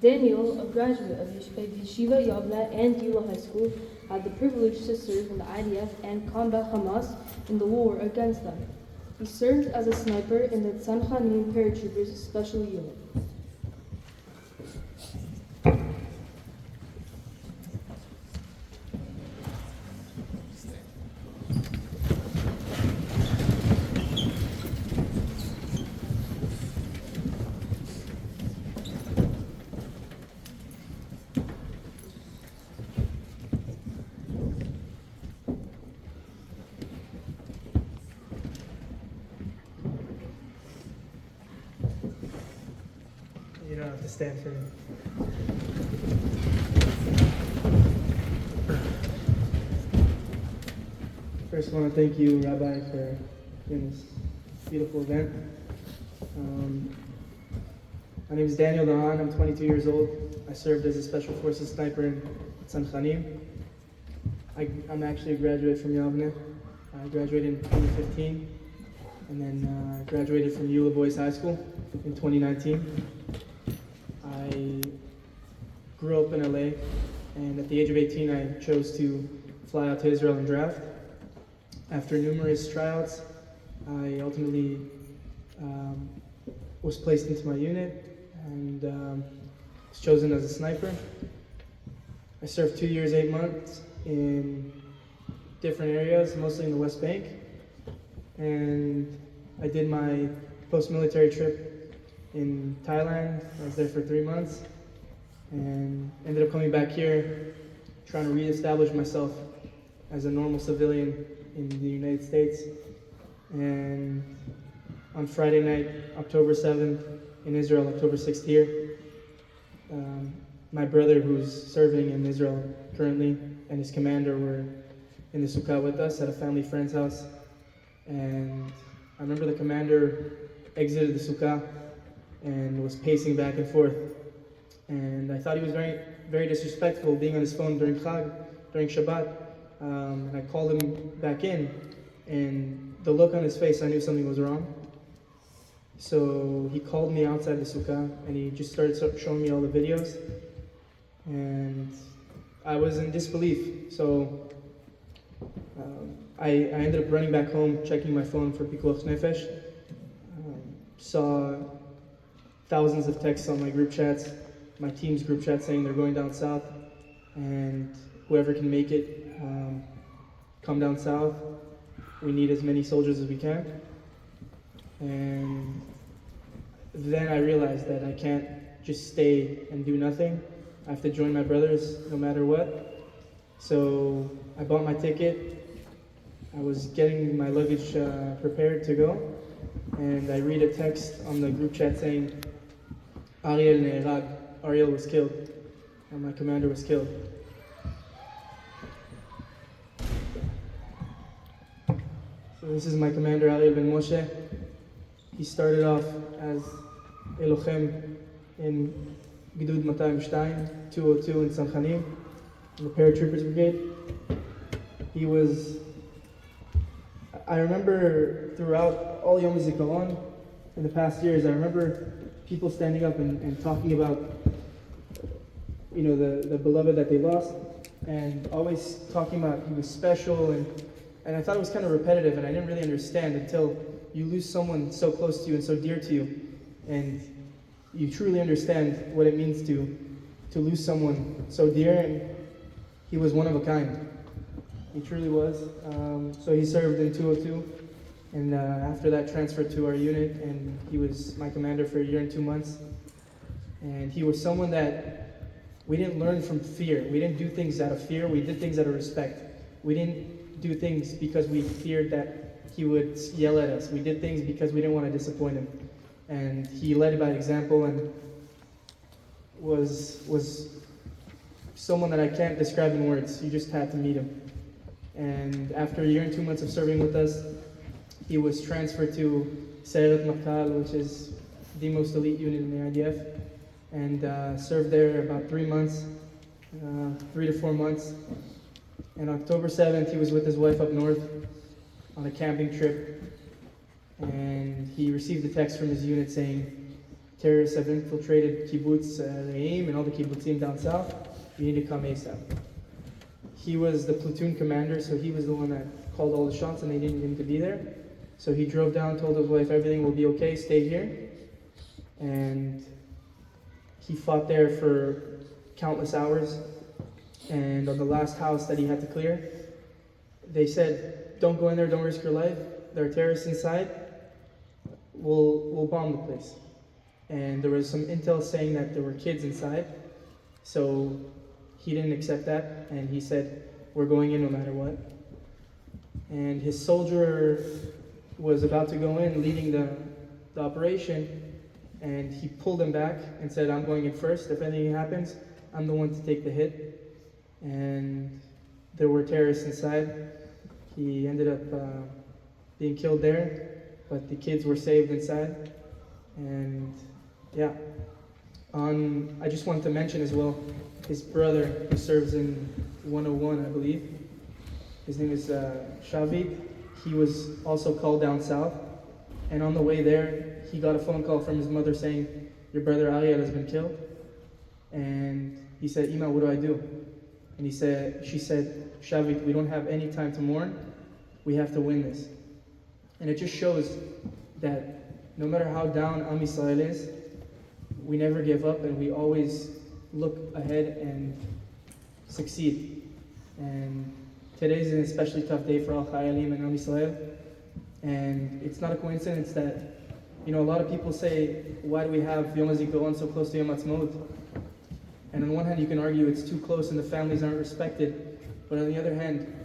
Daniel, a graduate of Yeshiva Yavne and Eula High School, had the privilege to serve in the IDF and combat Hamas in the war against them. He served as a sniper in the Tzanchanim paratroopers special unit. You don't have to stand for me. First, I want to thank you, Rabbi, for doing this beautiful event. My name is Daniel Dahan. I'm 22 years old. I served as a Special Forces sniper in Tzanchanim. I'm actually a graduate from Yavne. I graduated in 2015, and then graduated from Eula Boys High School in 2019. I grew up in LA, and at the age of 18, I chose to fly out to Israel and draft. After numerous tryouts, I ultimately was placed into my unit and was chosen as a sniper. I served 2 years, 8 months in different areas, mostly in the West Bank. And I did my post-military trip in Thailand. I was there for 3 months and ended up coming back here, trying to reestablish myself as a normal civilian in the United States. And on Friday night, October 7th, in Israel, October 6th here, my brother, who's serving in Israel currently, and his commander were in the sukkah with us at a family friend's house. And I remember the commander exited the sukkah and was pacing back and forth. And I thought he was very, very disrespectful, being on his phone during Chag, during Shabbat. And I called him back in, and the look on his face, I knew something was wrong. So he called me outside the sukkah, and he just started showing me all the videos. And I was in disbelief. So I ended up running back home, checking my phone for Pikuach Nefesh. Saw thousands of texts on my group chats, my team's group chat, saying they're going down south, and whoever can make it, come down south. We need as many soldiers as we can. And then I realized that I can't just stay and do nothing. I have to join my brothers no matter what. So I bought my ticket. I was getting my luggage prepared to go, and I read a text on the group chat saying, Ariel ne'erag, Ariel was killed, and my commander was killed. So this is my commander, Ariel ben Moshe. He started off as a lochem in Gidud 202 in Tzanchanim, in the paratroopers brigade. He was, I remember throughout all Yom HaZikaron in the past years, I remember people standing up and talking about, you know, the beloved that they lost, and always talking about he was special, and I thought it was kind of repetitive, and I didn't really understand until you lose someone so close to you and so dear to you, and you truly understand what it means to lose someone so dear. And he was one of a kind. He truly was. So he served in 202, and after that transferred to our unit, and he was my commander for 1 year and 2 months. And he was someone that we didn't learn from fear. We didn't do things out of fear. We did things out of respect. We didn't do things because we feared that he would yell at us. We did things because we didn't want to disappoint him. And he led by example and was someone that I can't describe in words. You just had to meet him. And after 1 year and 2 months of serving with us, he was transferred to Sayeret Matkal, which is the most elite unit in the IDF, and served there about 3 months, 3 to 4 months. And October 7th, he was with his wife up north on a camping trip, and he received a text from his unit saying, terrorists have infiltrated kibbutz Re'im and all the kibbutzim down south. You need to come ASAP. He was the platoon commander, so he was the one that called all the shots and they needed him to be there. So he drove down, told his wife everything will be okay, stay here. And he fought there for countless hours. And on the last house that he had to clear, they said, don't go in there, don't risk your life. There are terrorists inside. We'll bomb the place. And there was some intel saying that there were kids inside. So he didn't accept that, and he said, we're going in no matter what. And his soldier was about to go in, leading the operation, and he pulled him back and said, I'm going in first. If anything happens, I'm the one to take the hit. And there were terrorists inside. He ended up being killed there, but the kids were saved inside. And yeah, I just wanted to mention as well, his brother who serves in 101, I believe. His name is Shavit. He was also called down south. And on the way there, he got a phone call from his mother saying, your brother Ariel has been killed. And he said, Ima, what do I do? And she said, Shavit, we don't have any time to mourn. We have to win this. And it just shows that no matter how down Am Yisrael is, we never give up and we always look ahead and succeed. And today's an especially tough day for all Chayalim and Am Yisrael. And it's not a coincidence that, a lot of people say, why do we have Yom HaZikaron so close to Yom HaTzmaut? And on one hand, you can argue it's too close and the families aren't respected. But on the other hand,